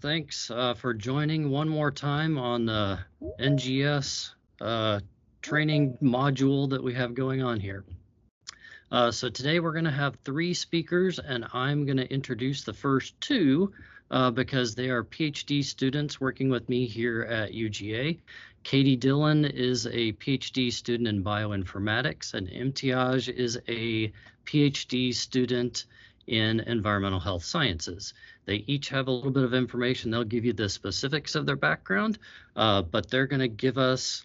Thanks for joining one more time on the NGS training module that we have going on here. So today we're going to have 3 speakers, and I'm going to introduce the first 2 because they are PhD students working with me here at UGA. Katie Dillon is a PhD student in bioinformatics, and Imtiaj is a PhD student in environmental health sciences. They each have a little bit of information. They'll give you the specifics of their background, but they're going to give us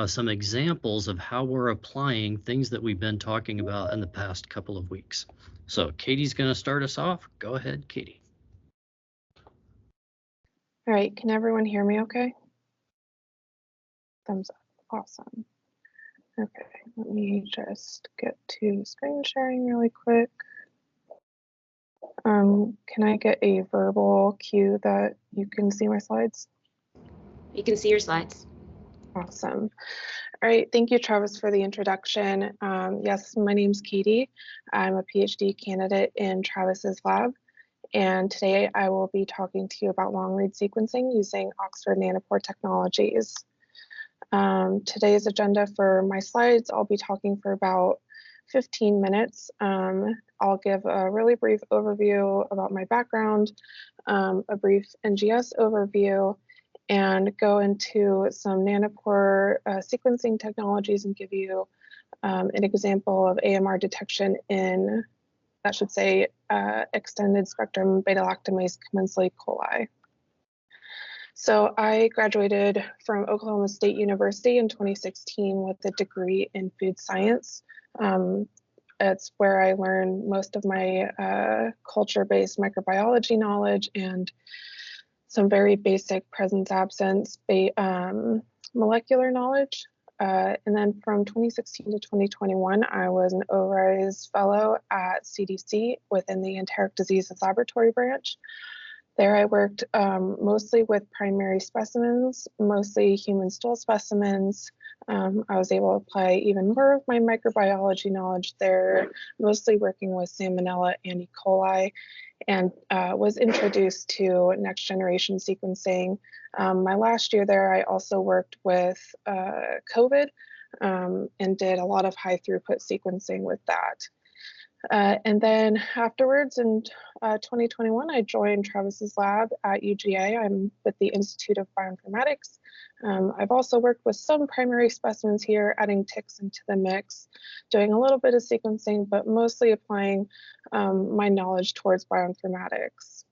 some examples of how we're applying things that we've been talking about in the past couple of weeks. So Katie's going to start us off. Go ahead, Katie. All right, can everyone hear me okay? Thumbs up, awesome. Okay, let me just get to screen sharing really quick. Can I get a verbal cue that you can see my slides? You can see your slides. Awesome. All right, thank you, Travis, for the introduction. Yes, my name's Katie. I'm a PhD candidate in Travis's lab, and today I will be talking to you about long-read sequencing using Oxford Nanopore technologies. Today's agenda for my slides, I'll be talking for about 15 minutes. I'll give a really brief overview about my background, a brief NGS overview, and go into some Nanopore sequencing technologies and give you an example of AMR detection in, that should say, extended spectrum beta-lactamase commensally coli. So I graduated from Oklahoma State University in 2016 with a degree in food science. It's where I learned most of my culture-based microbiology knowledge and some very basic presence-absence molecular knowledge. And then from 2016 to 2021, I was an ORISE fellow at CDC within the enteric diseases laboratory branch. There I worked mostly with primary specimens, mostly human stool specimens. I was able to apply even more of my microbiology knowledge there, mostly working with Salmonella and E. coli, and was introduced to next generation sequencing. My last year there, I also worked with COVID and did a lot of high throughput sequencing with that. And then afterwards in 2021, I joined Travis's lab at UGA. I'm with the Institute of Bioinformatics. I've also worked with some primary specimens here, adding ticks into the mix, doing a little bit of sequencing, but mostly applying my knowledge towards bioinformatics.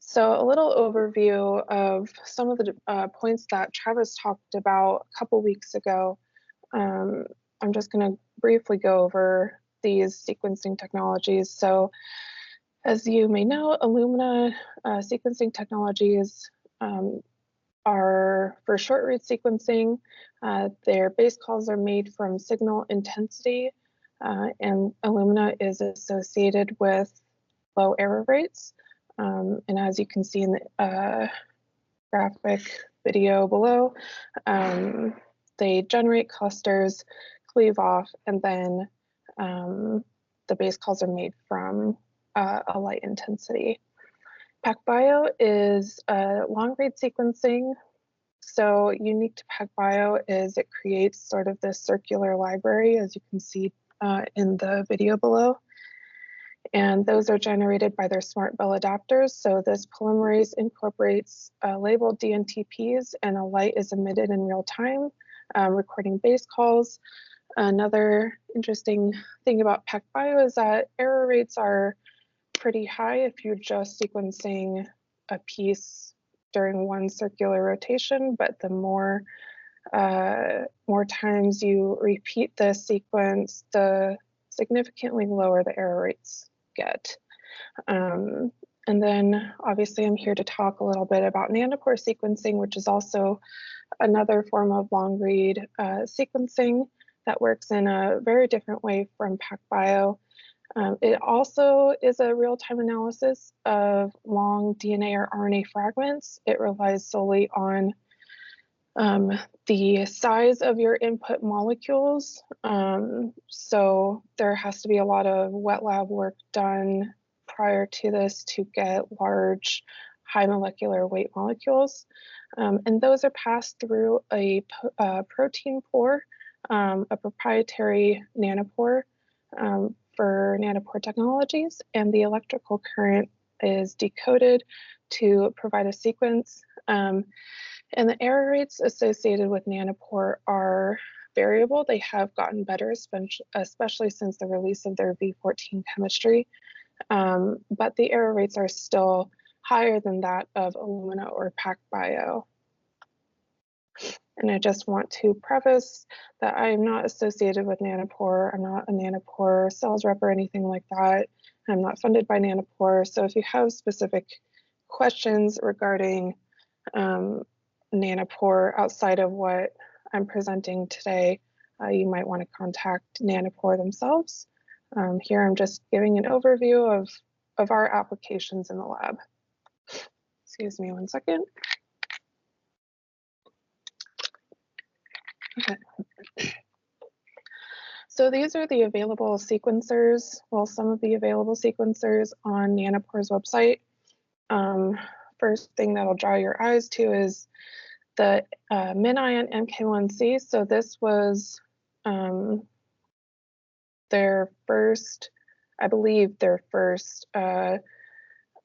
So a little overview of some of the points that Travis talked about a couple weeks ago. I'm just going to briefly go over these sequencing technologies. So as you may know, Illumina sequencing technologies are for short read sequencing. Their base calls are made from signal intensity, and Illumina is associated with low error rates. And as you can see in the graphic video below, they generate clusters, cleave off, and then the base calls are made from a light intensity. PacBio is long-read sequencing. So unique to PacBio is it creates sort of this circular library, as you can see in the video below. And those are generated by their smart bell adapters. So this polymerase incorporates labeled DNTPs, and a light is emitted in real time, recording base calls. Another interesting thing about PacBio is that error rates are pretty high if you're just sequencing a piece during one circular rotation, but the more times you repeat the sequence, the significantly lower the error rates get. And then obviously I'm here to talk a little bit about Nanopore sequencing, which is also another form of long read sequencing that works in a very different way from PacBio. It also is a real-time analysis of long DNA or RNA fragments. It relies solely on the size of your input molecules. So there has to be a lot of wet lab work done prior to this to get large, high molecular weight molecules. And those are passed through a protein pore, a proprietary nanopore for nanopore technologies, and the electrical current is decoded to provide a sequence. And the error rates associated with nanopore are variable. They have gotten better, especially since the release of their V14 chemistry, but the error rates are still higher than that of Illumina or PacBio. And I just want to preface that I am not associated with Nanopore. I'm not a Nanopore sales rep or anything like that. I'm not funded by Nanopore. So if you have specific questions regarding Nanopore outside of what I'm presenting today, you might want to contact Nanopore themselves. Here I'm just giving an overview of our applications in the lab. Excuse me one second. Okay. So these are the available sequencers, well, some of the available sequencers on Nanopore's website. First thing that'll draw your eyes to is the MinION MK1C. So this was their first, I believe their first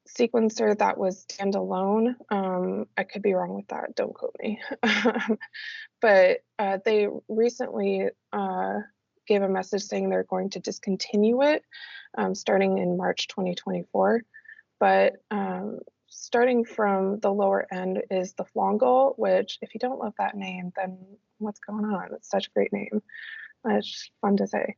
sequencer that was standalone. I could be wrong with that, don't quote me. But they recently gave a message saying they're going to discontinue it starting in March 2024. But starting from the lower end is the Flongle, which if you don't love that name, then what's going on? It's such a great name. It's fun to say.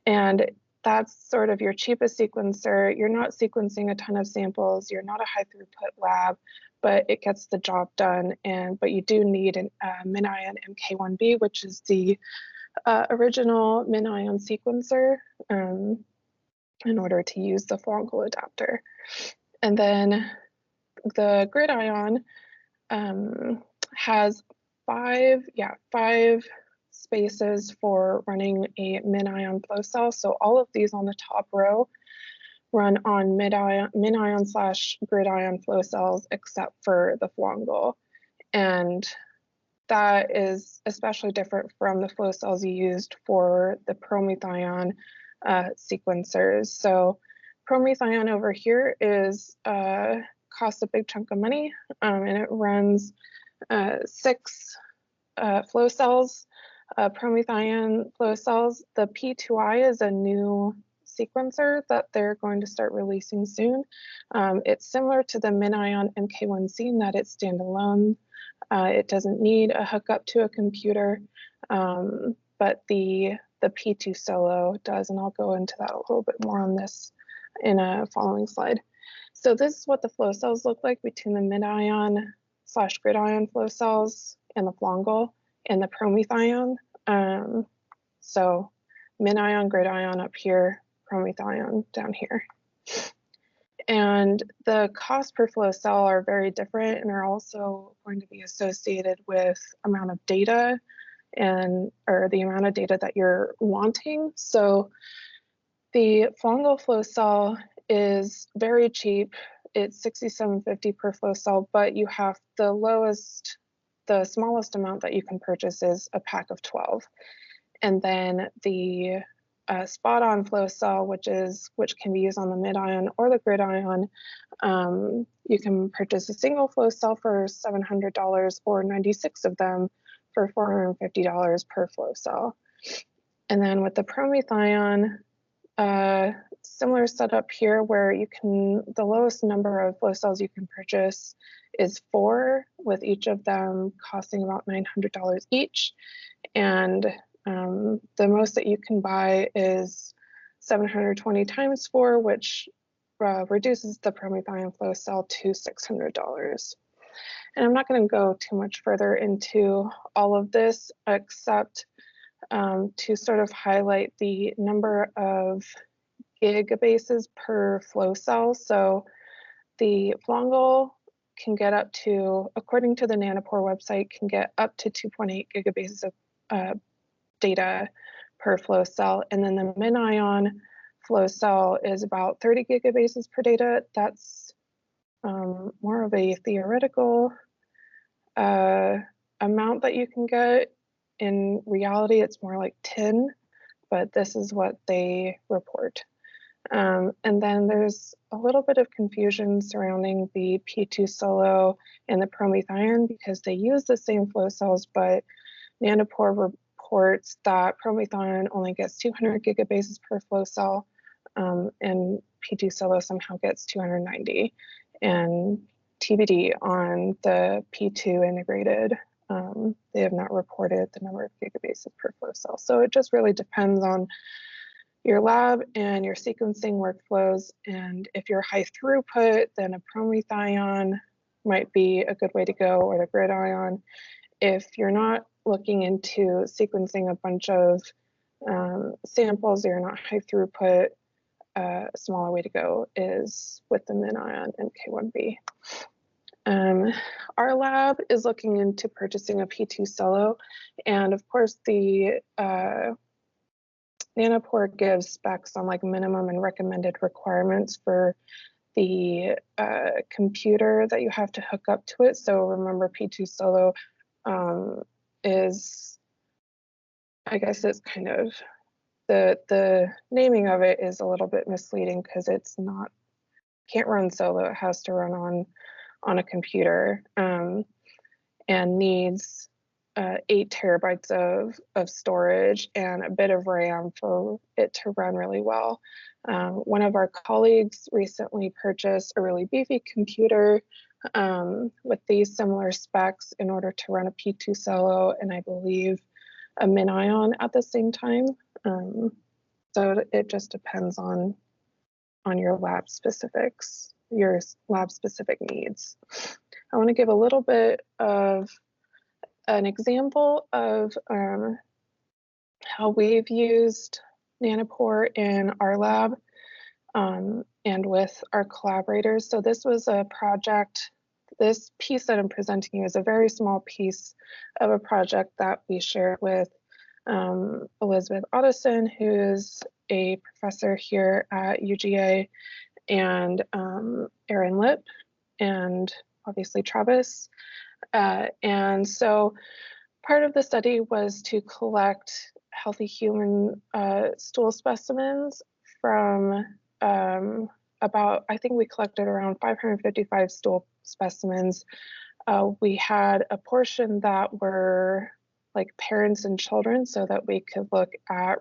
And that's sort of your cheapest sequencer. You're not sequencing a ton of samples. You're not a high throughput lab, but it gets the job done. But you do need a MinION MK1B, which is the original MinION sequencer in order to use the Flongle adapter. And then the GridION has five spaces for running a MinION flow cell. So all of these on the top row run on MinION/GridION flow cells, except for the Flongle. And that is especially different from the flow cells you used for the PromethION sequencers. So PromethION over here is costs a big chunk of money, and it runs 6 flow cells, PromethION flow cells. The P2I is a new sequencer that they're going to start releasing soon. It's similar to the MinION MK1C in that it's standalone. It doesn't need a hookup to a computer, but the P2 Solo does, and I'll go into that a little bit more on this in a following slide. So this is what the flow cells look like between the MinION/GridION flow cells and the Flongle and the PromethION. So MinION, GridION up here, PromethION down here. And the cost per flow cell are very different and are also going to be associated with amount of data or the amount of data that you're wanting. So the Flongle flow cell is very cheap. It's $67.50 per flow cell, but you have the smallest amount that you can purchase is a pack of 12. And then the spot-on flow cell, which can be used on the MinION or the GridION, you can purchase a single flow cell for $700 or 96 of them for $450 per flow cell. And then with the PromethION, similar setup here where the lowest number of flow cells you can purchase is 4, with each of them costing about $900 each. And the most that you can buy is 720 times 4, which reduces the PromethION flow cell to $600. And I'm not going to go too much further into all of this, except to sort of highlight the number of gigabases per flow cell. So the Flongle can get up to, according to the Nanopore website, can get up to 2.8 gigabases of data per flow cell. And then the MinION flow cell is about 30 gigabases per data. That's more of a theoretical amount that you can get. In reality, it's more like 10, but this is what they report. And then there's a little bit of confusion surrounding the P2 solo and the PromethION because they use the same flow cells, but Nanopore reports that PromethION only gets 200 gigabases per flow cell, and P2 solo somehow gets 290. And TBD on the P2 integrated. They have not reported the number of gigabases per flow cell. So it just really depends on your lab and your sequencing workflows. And if you're high throughput, then a PromethION might be a good way to go, or the GridION. If you're not looking into sequencing a bunch of samples, or you're not high throughput, a smaller way to go is with the MinION MK1B. Our lab is looking into purchasing a P2 solo, and of course the Nanopore gives specs on like minimum and recommended requirements for the computer that you have to hook up to it. So remember, P2 solo is, I guess it's kind of, the naming of it is a little bit misleading because it's not, can't run solo. It has to run on a computer, and needs 8 terabytes of storage and a bit of RAM for it to run really well. One of our colleagues recently purchased a really beefy computer with these similar specs in order to run a P2 solo, and I believe a MinION at the same time. So it just depends on your lab specifics, your lab specific needs. I want to give a little bit of an example of how we've used Nanopore in our lab and with our collaborators. So this was a project, this piece that I'm presenting you is a very small piece of a project that we shared with Elizabeth Otteson, who's a professor here at UGA, and Erin Lipp, and obviously Travis. And so part of the study was to collect healthy human stool specimens from about, I think we collected around 555 stool specimens. We had a portion that were like parents and children so that we could look at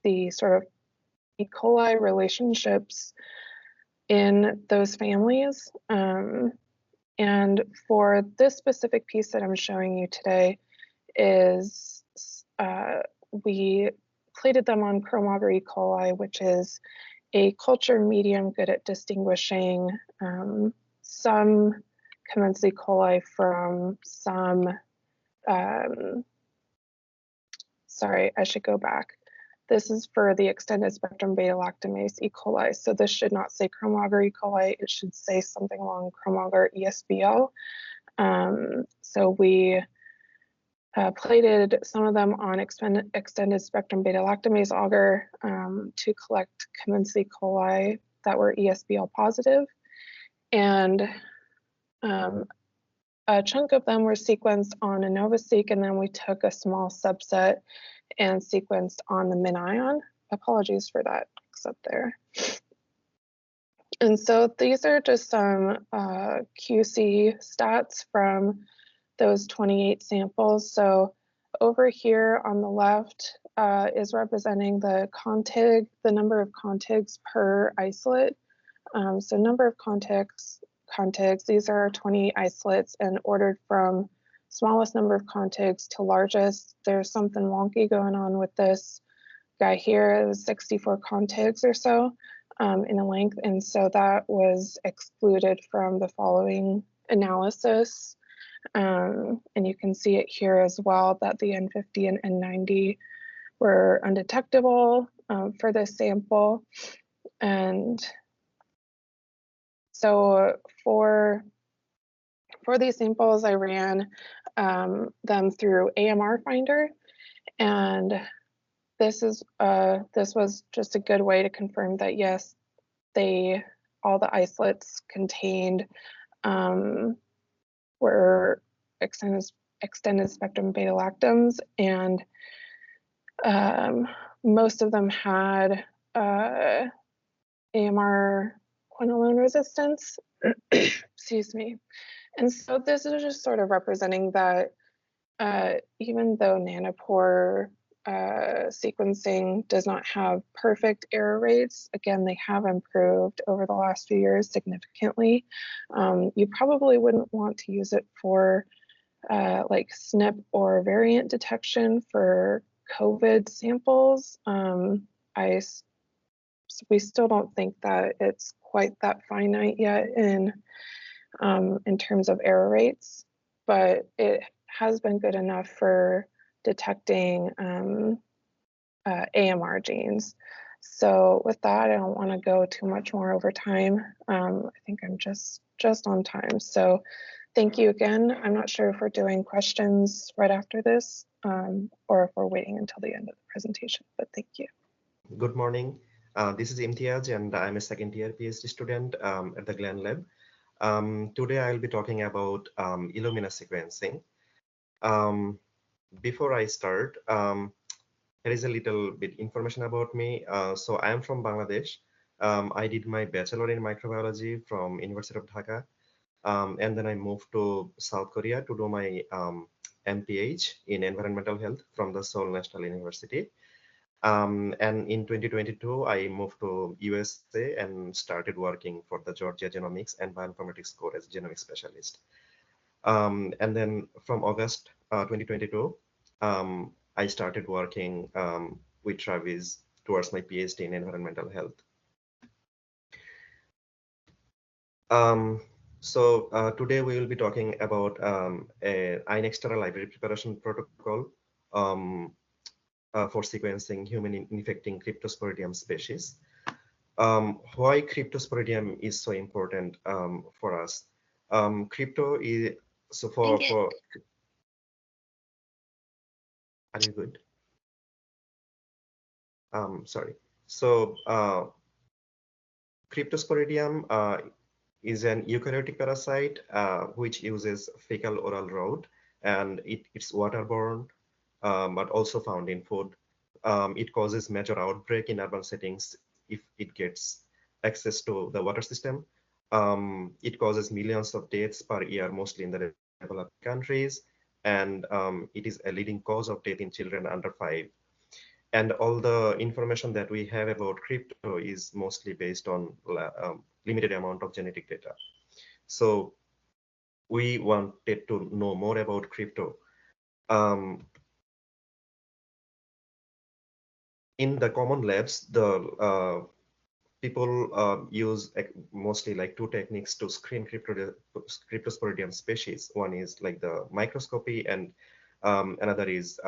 the sort of E. coli relationships in those families. And for this specific piece that I'm showing you today is we plated them on chromogar E. coli, which is a culture medium good at distinguishing some commensal E. coli from some, sorry, I should go back. This is for the extended spectrum beta-lactamase E. coli. So this should not say chromogar E. coli, it should say something along chromogar ESBL. So we plated some of them on extended spectrum beta-lactamase agar to collect commensal E. coli that were ESBL positive. And a chunk of them were sequenced on a NovaSeq, and then we took a small subset and sequenced on the MinION. Apologies for that mix up there. And so these are just some QC stats from those 28 samples. So over here on the left is representing the contig, the number of contigs per isolate. So number of contigs, these are 28 isolates and ordered from smallest number of contigs to largest. There's something wonky going on with this guy here. It was 64 contigs or so in a length, and so that was excluded from the following analysis. And you can see it here as well that the N50 and N90 were undetectable for this sample. And so for these samples, I ran them through AMR Finder, and this was just a good way to confirm that yes, all the isolates contained were extended spectrum beta-lactams, and most of them had AMR quinolone resistance. Excuse me. And so this is just sort of representing that even though Nanopore sequencing does not have perfect error rates, again, they have improved over the last few years significantly. You probably wouldn't want to use it for like SNP or variant detection for COVID samples. We still don't think that it's quite that finite yet in terms of error rates, but it has been good enough for detecting AMR genes. So with that, I don't want to go too much more over time. I think I'm just on time. So thank you again. I'm not sure if we're doing questions right after this or if we're waiting until the end of the presentation, but thank you. Good morning. This is Imtiaj, and I'm a second-year PhD student at the Glenn Lab. Today, I'll be talking about Illumina sequencing. Before I start, there is a little bit information about me. So I am from Bangladesh. I did my bachelor in microbiology from University of Dhaka. And then I moved to South Korea to do my MPH in environmental health from the Seoul National University. And in 2022, I moved to USA and started working for the Georgia Genomics and Bioinformatics Core as genomics specialist. And then from August 2022, I started working with Travis towards my PhD in environmental health. So today we will be talking about a iNextEra library preparation protocol for sequencing human infecting Cryptosporidium species. Why Cryptosporidium is so important for us? Crypto is so for are you good? Sorry. So Cryptosporidium is an eukaryotic parasite which uses fecal oral route, and it's waterborne, but also found in food. It causes major outbreak in urban settings if it gets access to the water system. It causes millions of deaths per year, mostly in the developed countries, and it is a leading cause of death in children under 5. And all the information that we have about crypto is mostly based on limited amount of genetic data. So we wanted to know more about crypto. In the common labs, the people use mostly like 2 techniques to screen Cryptosporidium species. One is like the microscopy, and another is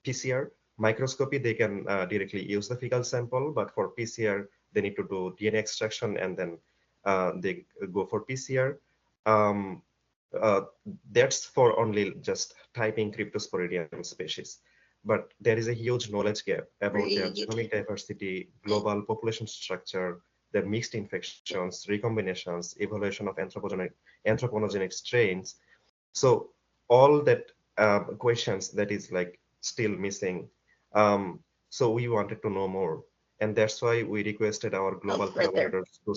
PCR. Microscopy, they can directly use the fecal sample, but for PCR, they need to do DNA extraction, and then they go for PCR. That's for only just typing Cryptosporidium species. But there is a huge knowledge gap about their genomic diversity, global population structure, their mixed infections, recombinations, evaluation of anthropogenic strains. So all that questions that is like still missing. So we wanted to know more, and that's why we requested our global collaborators to.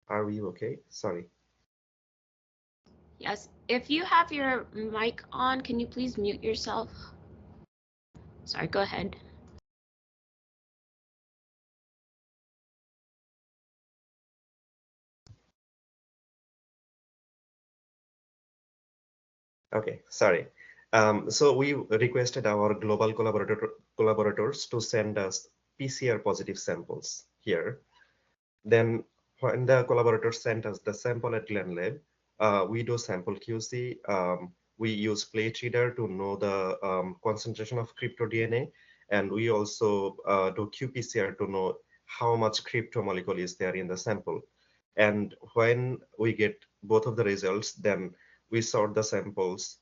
Are we okay? Sorry. Yes, if you have your mic on, can you please mute yourself? Sorry, go ahead. Okay, sorry. So we requested our global collaborators to send us PCR positive samples here. Then when the collaborators sent us the sample at Glenn Lab, we do sample QC. We use plate reader to know the concentration of crypto DNA. And we also do qPCR to know how much crypto molecule is there in the sample. And when we get both of the results, then we sort the samples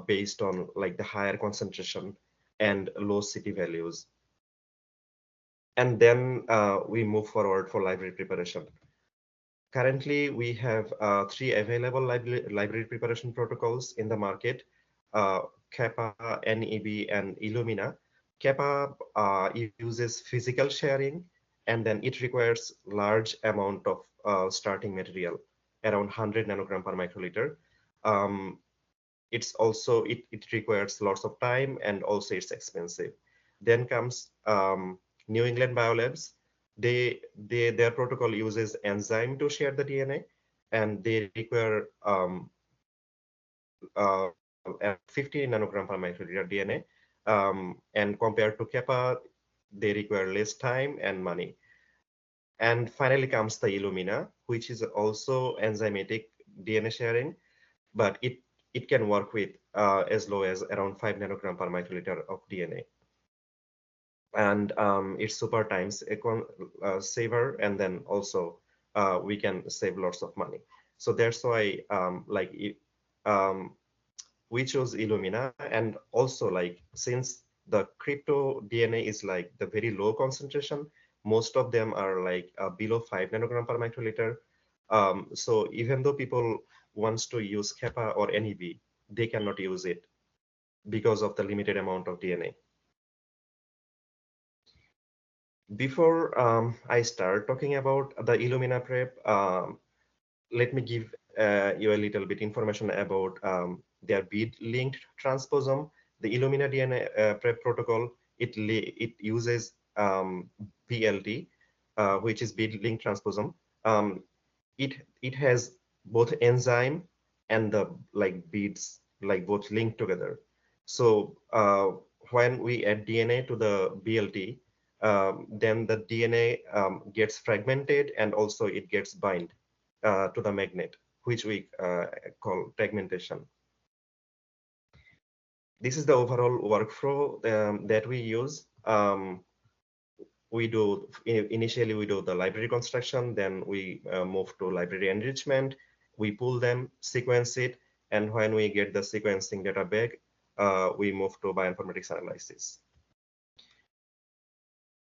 based on like the higher concentration and low CT values. And then we move forward for library preparation. Currently, we have 3 available library preparation protocols in the market, Kappa, NEB, and Illumina. Kappa uses physical sharing, and then it requires large amount of starting material, around 100 nanogram per microliter. It's also, it requires lots of time, and also it's expensive. Then comes New England Biolabs. Their protocol uses enzyme to share the DNA, and they require 50 nanogram per microliter DNA. And compared to Kappa, they require less time and money. And finally comes the Illumina, which is also enzymatic DNA sharing, but it can work with as low as around 5 nanogram per microliter of DNA. And it's super time saver, and then also we can save lots of money. So that's why we chose Illumina. And also, like, since the crypto DNA is like the very low concentration, most of them are like below 5 nanogram per microliter. So even though people wants to use Kappa or NEB, they cannot use it because of the limited amount of DNA. Before I start talking about the Illumina prep, let me give you a little bit information about their bead-linked transposon. The Illumina DNA prep protocol, it uses BLT, which is bead-linked transposon. It has both enzyme and the like beads, like both linked together. So when we add DNA to the BLT, then the DNA gets fragmented, and also it gets bind to the magnet, which we call fragmentation. This is the overall workflow that we use. Initially we do the library construction, then we move to library enrichment. We pull them, sequence it, and when we get the sequencing data back, we move to bioinformatics analysis.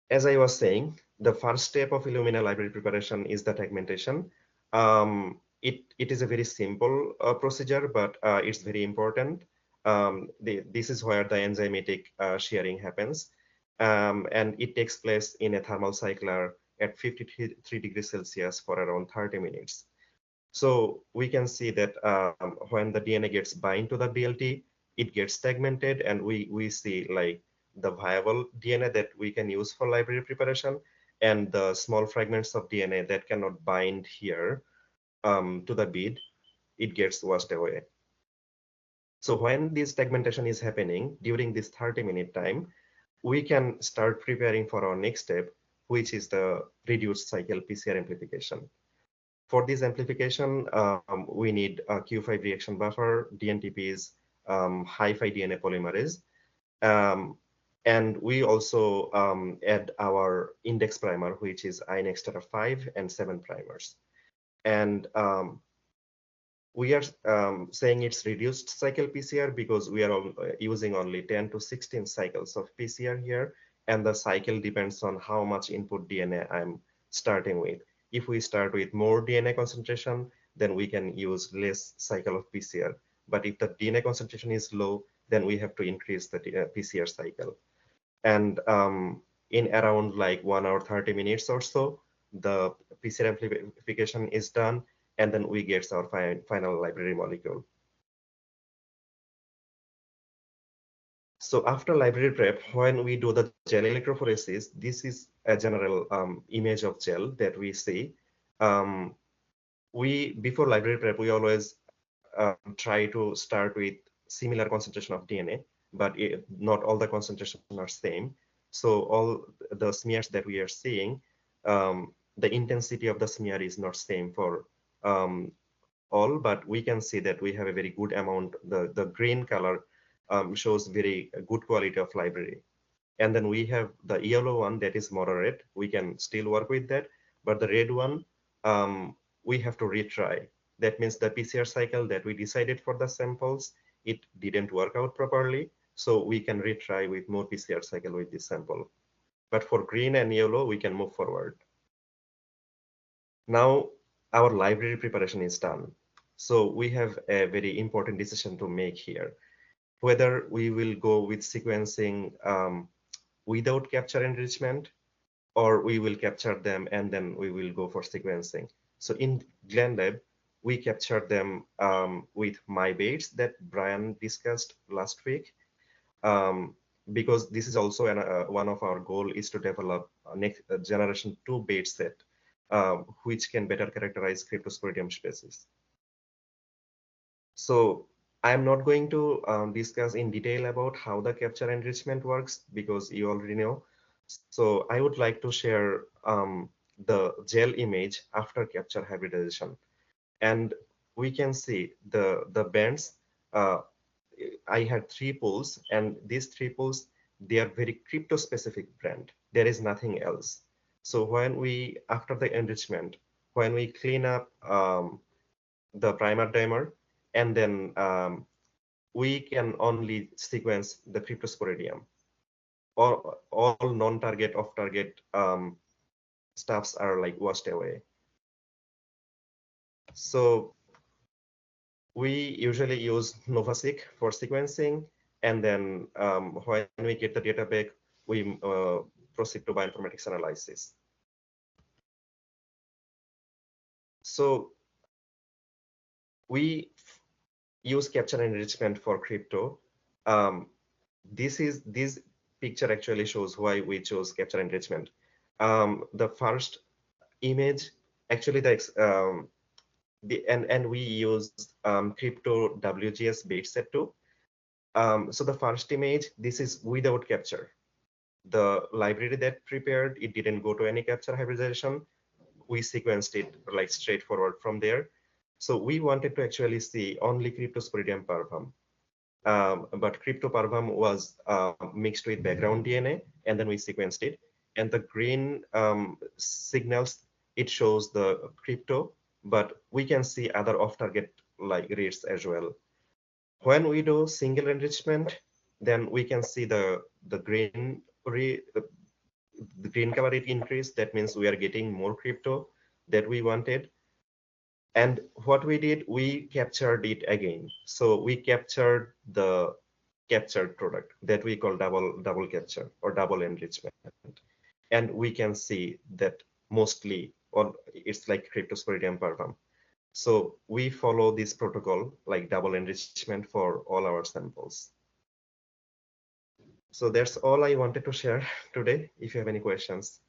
As I was saying, the first step of Illumina library preparation is the fragmentation. It is a very simple procedure, but it's very important. This is where the enzymatic sharing happens. And it takes place in a thermal cycler at 53 degrees Celsius for around 30 minutes. So we can see that when the DNA gets bind to the BLT, it gets segmented, and we see like the viable DNA that we can use for library preparation, and the small fragments of DNA that cannot bind here to the bead, it gets washed away. So when this segmentation is happening during this 30-minute time, we can start preparing for our next step, which is the reduced cycle PCR amplification. For this amplification, we need a Q5 reaction buffer, DNTPs, hi-fi DNA polymerase, and we also add our index primer, which is iNextEra 5 and 7 primers. And we are saying it's reduced cycle PCR because we are using only 10 to 16 cycles of PCR here, and the cycle depends on how much input DNA I'm starting with. If we start with more DNA concentration, then we can use less cycle of PCR. But if the DNA concentration is low, then we have to increase the PCR cycle. And in around like 1 hour 30 minutes or so, the PCR amplification is done, and then we get our final library molecule. So after library prep, when we do the gel electrophoresis, this is a general image of gel that we see. Before library prep, we always try to start with similar concentration of DNA, but not all the concentrations are same. So all the smears that we are seeing, the intensity of the smear is not same for all, but we can see that we have a very good amount. The green color shows very good quality of library. And then we have the yellow one that is moderate. We can still work with that, but the red one, we have to retry. That means the PCR cycle that we decided for the samples, it didn't work out properly. So we can retry with more PCR cycle with this sample. But for green and yellow, we can move forward. Now our library preparation is done. So we have a very important decision to make here, whether we will go with sequencing without capture enrichment, or we will capture them and then we will go for sequencing. So in GlenLab, we captured them with MyBaits that Brian discussed last week, because this is also one of our goal is to develop a next generation 2 bait set, which can better characterize Cryptosporidium species. So I'm not going to discuss in detail about how the capture enrichment works because you already know. So I would like to share the gel image after capture hybridization. And we can see the bands. I had 3 pools, and these 3 pools, they are very crypto-specific brand. There is nothing else. So when we, after the enrichment, when we clean up the primer dimer, and then we can only sequence the Cryptosporidium. Or all non-target, off-target stuffs are like washed away. So we usually use NovaSeq for sequencing, and then when we get the data back, we proceed to bioinformatics analysis. So we use capture enrichment for crypto. This picture actually shows why we chose capture enrichment. The first image, actually, and we used crypto WGS bait set too. So the first image, this is without capture. The library that prepared, it didn't go to any capture hybridization. We sequenced it like straightforward from there. So we wanted to actually see only Cryptosporidium parvum. But crypto parvum was mixed with background DNA, and then we sequenced it. And the green signals, it shows the crypto, but we can see other off-target like reads as well. When we do single enrichment, then we can see the green cover rate increase. That means we are getting more crypto that we wanted. And what we did, we captured it again. So we captured the captured product that we call double capture or double enrichment. And we can see that mostly, or it's like Cryptosporidium parvum. So we follow this protocol like double enrichment for all our samples. So that's all I wanted to share today. If you have any questions.